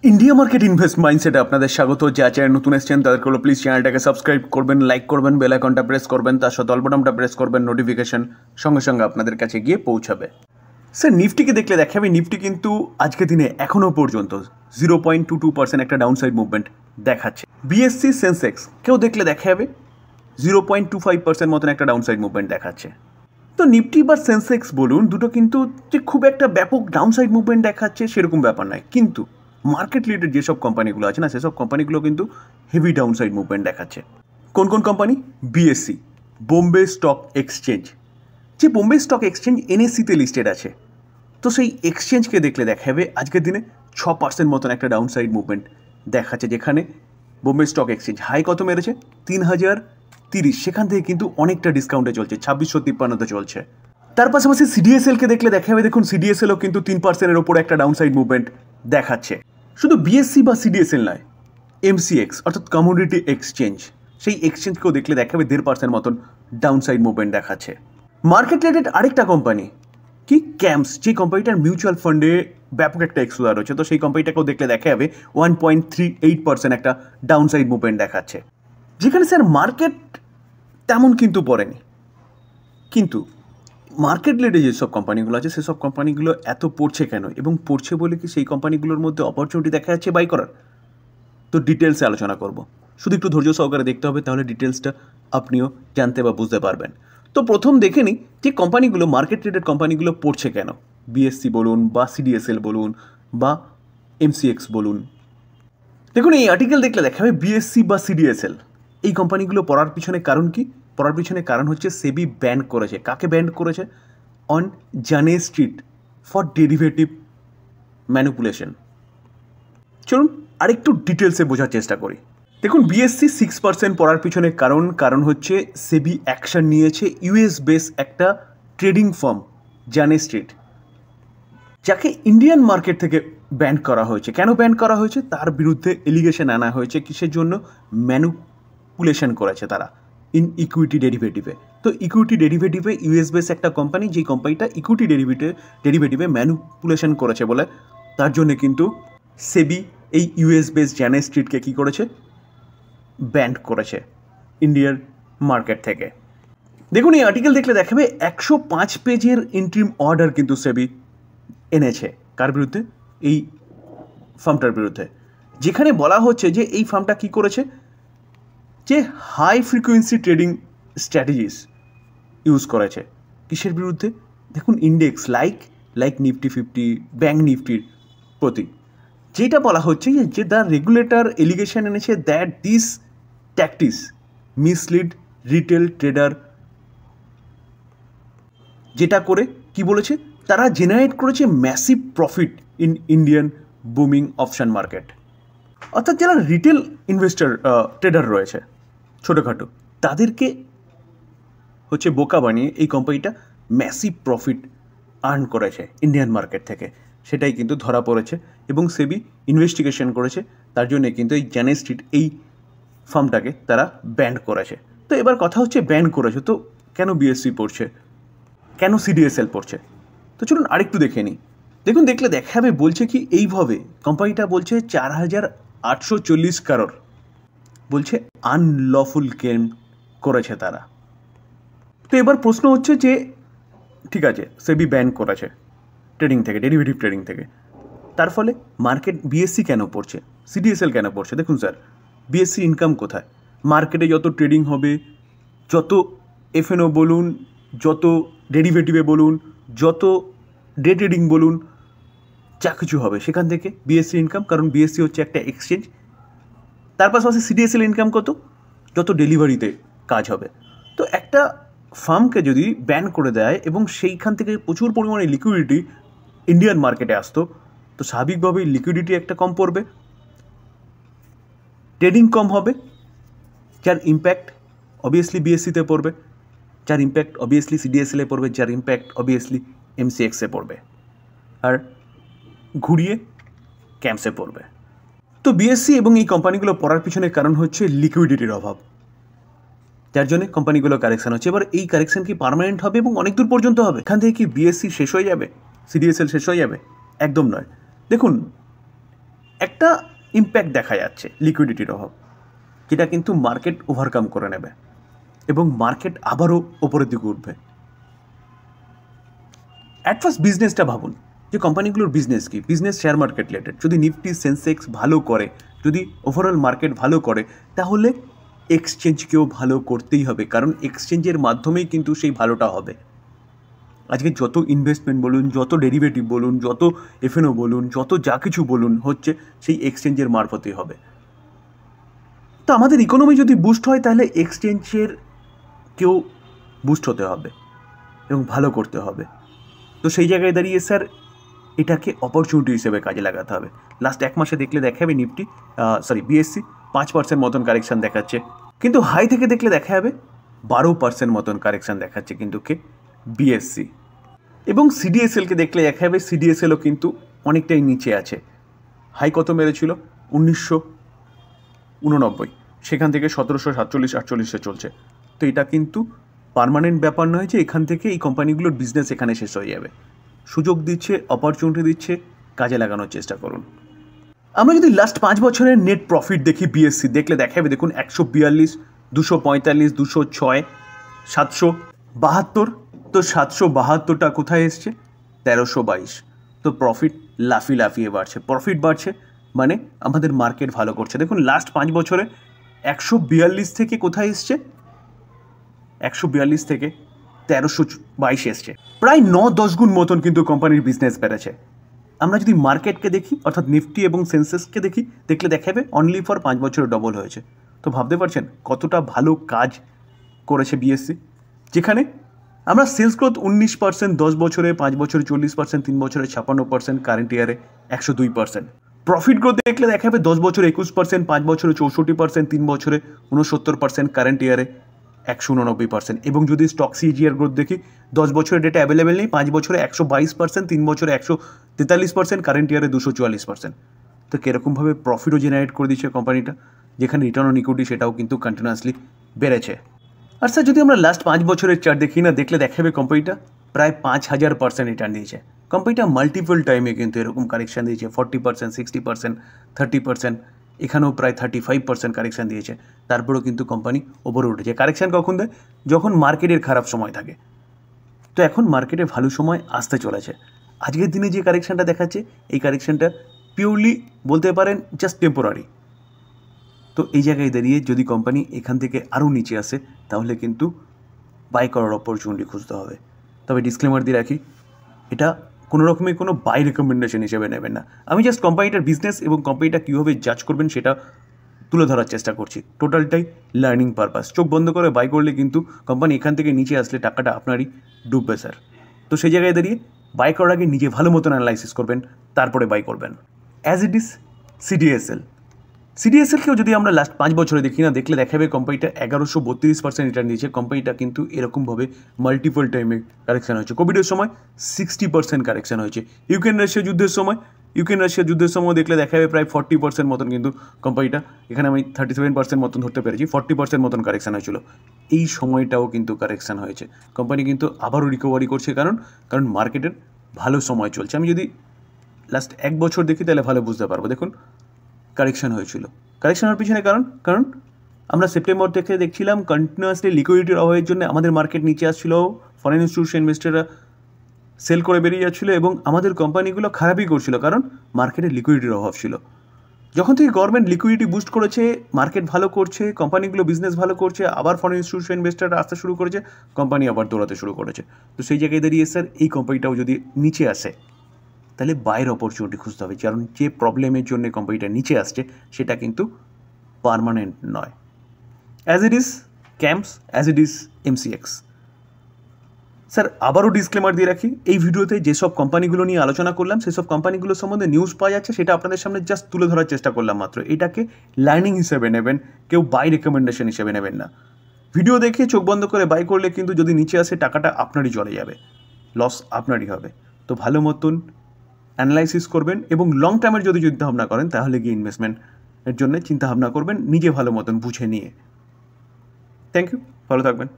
India market invest mindset আপনাদের স্বাগত। যা চ্যানেল নতুন এসেছেন তাদেরকে বলো প্লিজ চ্যানেলটাকে সাবস্ক্রাইব করবেন, লাইক করবেন, বেল আইকনটা প্রেস করবেন, তার সাথে অল বাটনটা প্রেস করবেন, নোটিফিকেশন সঙ্গে সঙ্গে আপনাদের কাছে গিয়ে পৌঁছাবে। স্যার নিফটিকে দেখলে দেখাবে নিফটি কিন্তু আজকে দিনে এখনও পর্যন্ত 0.22% একটা ডাউনসাইড মুভমেন্ট দেখাচ্ছে। বিএসসি সেন্সেক্স কেউ দেখলে দেখা যাবে 0.25% মতন একটা ডাউনসাইড মুভমেন্ট দেখাচ্ছে। তো নিফটি বা সেন্সেক্স বলুন দুটো কিন্তু যে খুব একটা ব্যাপক ডাউনসাইড মুভমেন্ট দেখাচ্ছে সেরকম ব্যাপার নয়, কিন্তু মার্কেট রিলেটেড যেসব কোম্পানিগুলো আছে না সেসব কোম্পানিগুলো কিন্তু হেভি ডাউনসাইড মুভমেন্ট দেখাচ্ছে। কোন কোন company? BSc, Bombay stock exchange. যে বোম্বে স্টক এক্সচেঞ্জ এনএসসিতে লিস্টেড আছে, তো সেই এক্সচেঞ্জকে দেখলে দেখা যাবে আজকের দিনে 6% মতন একটা ডাউনসাইড মুভমেন্ট দেখাচ্ছে, যেখানে বোম্বে স্টক এক্সচেঞ্জ হাই কত মেরেছে 3030, সেখান থেকে কিন্তু অনেকটা ডিসকাউন্টে চলছে, 2653তে চলছে। তার পাশাপাশি সিডিএসএলকে দেখলে দেখা যাবে দেখুন সিডিএসএলও কিন্তু 3%-এর ওপরে একটা ডাউনসাইড মুভমেন্ট দেখাচ্ছে। শুধু বিএসসি বা সিডিএসএল নয়, এমসিএক্স অর্থাৎ কমোডিটি এক্সচেঞ্জ, সেই এক্সচেঞ্জকেও দেখলে দেখাবে 1.5% মতন ডাউনসাইড মুভমেন্ট দেখাচ্ছে। মার্কেট রিলেটেড আরেকটা কোম্পানি কি ক্যাম্পস, যে কোম্পানিটার মিউচুয়াল ফান্ডে ব্যাপক একটা এক্সপোজার রয়েছে, তো সেই কোম্পানিটাকেও দেখলে দেখা যাবে 1.38% একটা ডাউনসাইড মুভমেন্ট দেখাচ্ছে, যেখানে স্যার মার্কেট তেমন কিন্তু পড়েনি। কিন্তু মার্কেট রিলেটেড যেসব কোম্পানিগুলো আছে সেসব কোম্পানিগুলো এত পড়ছে কেন, এবং পড়ছে বলে কি সেই কোম্পানিগুলোর মধ্যে অপরচুনিটি দেখা যাচ্ছে বাই করার? তো ডিটেলসে আলোচনা করব, শুধু একটু ধৈর্য সহকারে দেখতে হবে, তাহলে ডিটেলসটা আপনিও জানতে বা বুঝতে পারবেন। তো প্রথম দেখে নিই যে কোম্পানিগুলো মার্কেট রিলেটেড কোম্পানিগুলো পড়ছে কেন। বিএসসি বলুন বা সিডিএসএল বলুন বা এমসিএক্স বলুন, দেখুন এই আর্টিকেল দেখলে দেখা যাবে বিএসসি বা সিডিএসএল এই কোম্পানিগুলো পড়ার পিছনে কারণ কি? পড়ার পিছনে কারণ হচ্ছে সেবি ব্যান করেছে। কাকে ব্যান করেছে? অন জানে স্ট্রিট ফর ডেরিভেটিভ ম্যানিপুলেশন। চলুন আরেকটু ডিটেলসে বোঝার চেষ্টা করি। দেখুন বিএসসি 6% পড়ার পিছনে কারণ হচ্ছে সেবি অ্যাকশন নিয়েছে ইউএস বেস একটা ট্রেডিং ফার্ম জানে স্ট্রিট, যাকে ইন্ডিয়ান মার্কেট থেকে ব্যান করা হয়েছে। কেন ব্যান করা হয়েছে? তার বিরুদ্ধে এলিগেশন আনা হয়েছে কিসের জন্য? ম্যানিপুলেশন করেছে তারা ইন ইকুইটি ডেরিভেটিভে। তো ইকুইটি ডেরিভেটিভে ইউএস বেস একটা কোম্পানি, যেই কোম্পানিটা ইকুইটি ডেরিভেটিভে ম্যানিপুলেশন করেছে বলে তার জন্য কিন্তু সেবি এই ইউএস বেস জানে স্ট্রিটকে কী করেছে? ব্যান করেছে ইন্ডিয়ার মার্কেট থেকে। দেখুন এই আর্টিকেল দেখলে দেখাবে 105 পেজের ইন্ট্রিম অর্ডার কিন্তু সেবি এনেছে। কার বিরুদ্ধে? এই ফার্মটার বিরুদ্ধে, যেখানে বলা হচ্ছে যে এই ফার্মটা কী করেছে, যে high frequency trading strategies use করেছে। কিসের বিরুদ্ধে? দেখুন ইন্ডেক্স লাইক নিফটি 50, ব্যাঙ্ক নিফটির প্রতি। যেটা বলা হচ্ছে যে দ্য রেগুলেটর এলিগেশন এনেছে that this tactics mislead retail trader, যেটা করে কি বলেছে, তারা জেনারেট করেছে massive profit in Indian booming option market. অর্থাৎ যারা রিটেল ইনভেস্টর ট্রেডার রয়েছে ছোটোখাটো, তাদেরকে হচ্ছে বোকা বানিয়ে এই কোম্পানিটা ম্যাসিভ প্রফিট আর্ন করেছে ইন্ডিয়ান মার্কেট থেকে, সেটাই কিন্তু ধরা পড়েছে এবং সেবি ইনভেস্টিগেশন করেছে। তার জন্য কিন্তু এই জানে স্ট্রিট এই ফার্মটাকে তারা ব্যান করেছে। তো এবার কথা হচ্ছে ব্যান করেছে তো কেন বিএসসি পড়ছে, কেন সিডিএসএল পড়ছে? তো চলুন আরেকটু দেখে নিই। দেখুন দেখলে দেখাবে বলছে কি এইভাবে কোম্পানিটা বলছে 4840 কারোর বলছে আনলফুল গেম করেছে তারা। তো এবার প্রশ্ন হচ্ছে যে ঠিক আছে সেবি ব্যান করেছে ট্রেডিং থেকে, ডেরিভেটিভ ট্রেডিং থেকে, তার ফলে মার্কেট বিএসসি কেন পড়ছে, সিডিএসএল কেন পড়ছে? দেখুন স্যার বিএসসি ইনকাম কোথায়? মার্কেটে যত ট্রেডিং হবে, যত এফএনও বলুন, যত ডেরিভেটিভে বলুন, যত ডে ট্রেডিং বলুন, যা কিছু হবে সেখান থেকে বিএসসি ইনকাম, কারণ বিএসসি হচ্ছে একটা এক্সচেঞ্জ। তার পাশাপাশি সিডিএসএল ইনকাম কত? যত ডেলিভারিতে কাজ হবে। তো একটা ফার্মকে যদি ব্যান করে দেয় এবং সেইখান থেকে প্রচুর পরিমাণে লিকুইডিটি ইন্ডিয়ান মার্কেটে আসতো, তো স্বাভাবিকভাবেই লিকুইডিটি একটা কম পড়বে, ট্রেডিং কম হবে, যার ইম্প্যাক্ট অবভিয়াসলি বিএসসিতে পড়বে, যার ইম্প্যাক্ট অবভিয়াসলি সিডিএসএলে পড়বে, যার ইম্প্যাক্ট অবভিয়াসলি এমসিএক্সে পড়বে, আর ঘুরিয়ে ক্যাম্পসে পড়বে। তো বিএসসি এবং এই কোম্পানিগুলো পড়ার পিছনে কারণ হচ্ছে লিকুইডিটির অভাব, যার জন্য কোম্পানিগুলো কারেকশান হচ্ছে। এবার এই কারেকশান কি পার্মানেন্ট হবে এবং অনেক দূর পর্যন্ত হবে? এখান থেকে কি বিএসসি শেষ হয়ে যাবে, সিডিএসএল শেষ হয়ে যাবে? একদম নয়। দেখুন একটা ইম্প্যাক্ট দেখা যাচ্ছে লিকুইডিটির অভাব, যেটা কিন্তু মার্কেট ওভারকাম করে নেবে এবং মার্কেট আবারও ওপরের দিকে উঠবে। অ্যাট ফার্স্ট বিজনেসটা ভাবুন যে কোম্পানিগুলোর বিজনেস কি, বিজনেস শেয়ার মার্কেট রিলেটেড। যদি নিফটি সেন্সেক্স ভালো করে, যদি ওভারঅল মার্কেট ভালো করে, তাহলে এক্সচেঞ্জকেও ভালো করতেই হবে, কারণ এক্সচেঞ্জের মাধ্যমেই কিন্তু সেই ভালোটা হবে। আজকে যত ইনভেস্টমেন্ট বলুন, যত ডেরিভেটিভ বলুন, যত এফএনও বলুন, যত যা কিছু বলুন হচ্ছে সেই এক্সচেঞ্জের মারফতেই হবে। তো আমাদের ইকোনমি যদি বুস্ট হয় তাহলে এক্সচেঞ্জের কেউ বুস্ট হতে হবে এবং ভালো করতে হবে। তো সেই জায়গায় দাঁড়িয়ে স্যার এটাকে অপরচুনিটি হিসেবে কাজে লাগাতে হবে। লাস্ট এক মাসে দেখলে দেখা যাবে নিফটি বিএসসি 5% মতন কারেকশান দেখাচ্ছে, কিন্তু হাই থেকে দেখলে দেখা যাবে 12% মতন কারেকশান দেখাচ্ছে কিন্তু বিএসসি। এবং সিডিএসএলকে দেখলে দেখা যাবে সিডিএসএলও কিন্তু অনেকটাই নিচে আছে। হাই কত মেরেছিল 1989, সেখান থেকে 1747-48 চলছে। তো এটা কিন্তু পার্মানেন্ট ব্যাপার নয় যে এখান থেকে এই কোম্পানিগুলোর বিজনেস এখানে শেষ হয়ে যাবে। সুযোগ দিচ্ছে, অপরচুনিটি দিচ্ছে, কাজে লাগানোর চেষ্টা করুন। আমরা যদি লাস্ট 5 বছরের নেট প্রফিট দেখি বিএসসি, দেখলে দেখা যাবে দেখুন 142, 245, 206, 772। তো 772টা কোথায় এসছে? 1322। তো প্রফিট লাফিয়ে বাড়ছে, প্রফিট বাড়ছে মানে আমাদের মার্কেট ভালো করছে। দেখুন লাস্ট 5 বছরে 142 থেকে কোথায় এসছে? 142 থেকে 1322 এসছে, প্রায় 9-10 গুণ মতন কিন্তু কোম্পানির বিজনেস বেড়েছে। আমরা যদি মার্কেটকে দেখি, অর্থাৎ নিফটি এবং সেন্সেক্সকে দেখি, দেখলে দেখা যাবে অনলি ফর 5 বছরে ডবল হয়েছে। তো ভাবতে পারছেন কতটা ভালো কাজ করেছে বিএসসি, যেখানে আমরা সেলস গ্রোথ 19%, 10 বছরে, 5 বছরে 40%, 3 বছরে 56%, কারেন্ট ইয়ারে 102%। প্রফিট গ্রোথ দেখলে দেখা যাবে 10 বছরে 21%, 5 বছরে 64%, 3 বছরে 69%, কারেন্ট ইয়ারে 189%। এবং যদি স্টক সিজিআর গ্রোথ দেখি, 10 বছরের ডেটা অ্যাভেলেবেল নেই, 5 বছরে 122%, 3 বছরে 143%, কারেন্ট ইয়ারে 244%। তো কীরকমভাবে প্রফিটও জেনারেট করে দিচ্ছে কোম্পানিটা, যেখানে রিটার্ন অন ইকুইটি সেটাও কিন্তু কন্টিনিউয়াসলি বেড়েছে। আর স্যার যদি আমরা লাস্ট 5 বছরের চার্ট দেখি না, দেখলে দেখা যাবে কোম্পানিটা প্রায় 5000% রিটার্ন দিয়েছে। কোম্পানিটা মাল্টিপল টাইমে কিন্তু এরকম কারেকশান দিয়েছে, 40%, 60%, 30%, এখানেও প্রায় 35% কারেকশান দিয়েছে। তারপরেও কিন্তু কোম্পানি ওপরে উঠেছে। কারেকশান কখন দেয়? যখন মার্কেটের খারাপ সময় থাকে। তো এখন মার্কেটে ভালো সময় আসতে চলেছে। আজকের দিনে যে কারেকশানটা দেখাচ্ছে, এই কারেকশানটা পিওরলি বলতে পারেন জাস্ট টেম্পোরারি। তো এই জায়গায় দাঁড়িয়ে যদি কোম্পানি এখান থেকে আরও নিচে আসে, তাহলে কিন্তু বাই করার অপরচুনিটি খুঁজতে হবে। তবে ডিসক্লেমার দিয়ে রাখি, এটা কোনো রকমের কোনো বাই রেকমেন্ডেশন হিসেবে নেবেন না। আমি জাস্ট কোম্পানিটার বিজনেস এবং কোম্পানিটা কীভাবে জাজ করবেন সেটা তুলে ধরার চেষ্টা করছি। টোটালটাই লার্নিং পারপাস। চোখ বন্ধ করে বাই করলে কিন্তু কোম্পানি এখান থেকে নিচে আসলে টাকাটা আপনারই ডুববে স্যার। তো সেই জায়গায় দাঁড়িয়ে বাই করার আগে নিজে ভালো মতন অ্যানালাইসিস করবেন, তারপরে বাই করবেন। অ্যাজ ইট ইজ সিডিএসএলকেও যদি আমরা লাস্ট 5 বছরে দেখি না, দেখলে দেখাবে কোম্পানিটা 1132% রিটার্ন দিয়েছে। কোম্পানিটা কিন্তু এরকমভাবে মাল্টিপল টাইমে কারেকশান হয়েছে। কোভিডের সময় 60% কারেকশান হয়েছে। ইউক্রেন রাশিয়া যুদ্ধের সময় দেখলে দেখা যাবে প্রায় 40% মতন কিন্তু কোম্পানিটা, এখানে আমি 37% মতন ধরতে পেরেছি, 40% মতন কারেকশান হয়েছিল। এই সময়টাও কিন্তু কারেকশান হয়েছে। কোম্পানি কিন্তু আবারও রিকভারি করছে, কারণ মার্কেটের ভালো সময় চলছে। আমি যদি লাস্ট 1 বছর দেখি তাহলে ভালো বুঝতে পারবো। দেখুন কারেকশান হয়েছিল, কারেকশান হওয়ার পিছনে কারণ আমরা সেপ্টেম্বর থেকে দেখছিলাম কন্টিনিউয়াসলি লিকুইডিটির অভাবের জন্য আমাদের মার্কেট নিচে আসছিল, ফরেন ইনস্টিটিউশন ইনভেস্টররা সেল করে বেরিয়ে যাচ্ছিলো এবং আমাদের কোম্পানিগুলো খারাপই করছিল, কারণ মার্কেটে লিকুইডিটির অভাব ছিল। যখন থেকে গভর্নমেন্ট লিকুইডিটি বুস্ট করেছে, মার্কেট ভালো করছে, কোম্পানিগুলো বিজনেস ভালো করছে, আবার ফরেন ইনস্টিটিউশন ইনভেস্টররা আসতে শুরু করেছে, কোম্পানি আবার দৌড়াতে শুরু করেছে। তো সেই জায়গায় দাঁড়িয়ে স্যার এই কোম্পানিটাও যদি নিচে আসে, তাহলে বাইয়ের অপরচুনিটি খুঁজতে হবে, কারণ যে প্রবলেমের জন্য কোম্পানিটা নিচে আসছে সেটা কিন্তু পার্মানেন্ট নয়। As it is camps, as it is MCX. Sir আবারও ডিসক্লেমার দিয়ে রাখি, এই ভিডিওতে যেসব কোম্পানিগুলো নিয়ে আলোচনা করলাম সেসব কোম্পানিগুলোর সম্বন্ধে নিউজ পাওয়া যাচ্ছে, সেটা আপনাদের সামনে জাস্ট তুলে ধরার চেষ্টা করলাম মাত্র। এটাকে লার্নিং হিসেবে নেবেন, কেউ বাই রেকমেন্ডেশন হিসেবে নেবেন না। ভিডিও দেখে চোখ বন্ধ করে বাই করলে কিন্তু যদি নিচে আসে টাকাটা আপনারই চলে যাবে, লস আপনারই হবে। তো ভালো মতন অ্যানালাইসিস করবেন এবং লং টার্মের যদি চিন্তাভাবনা করেন তাহলে গিয়ে ইনভেস্টমেন্টের জন্য চিন্তাভাবনা করবেন, নিজে ভালো মতন বুঝে নিয়ে। থ্যাংক ইউ, ভালো থাকবেন।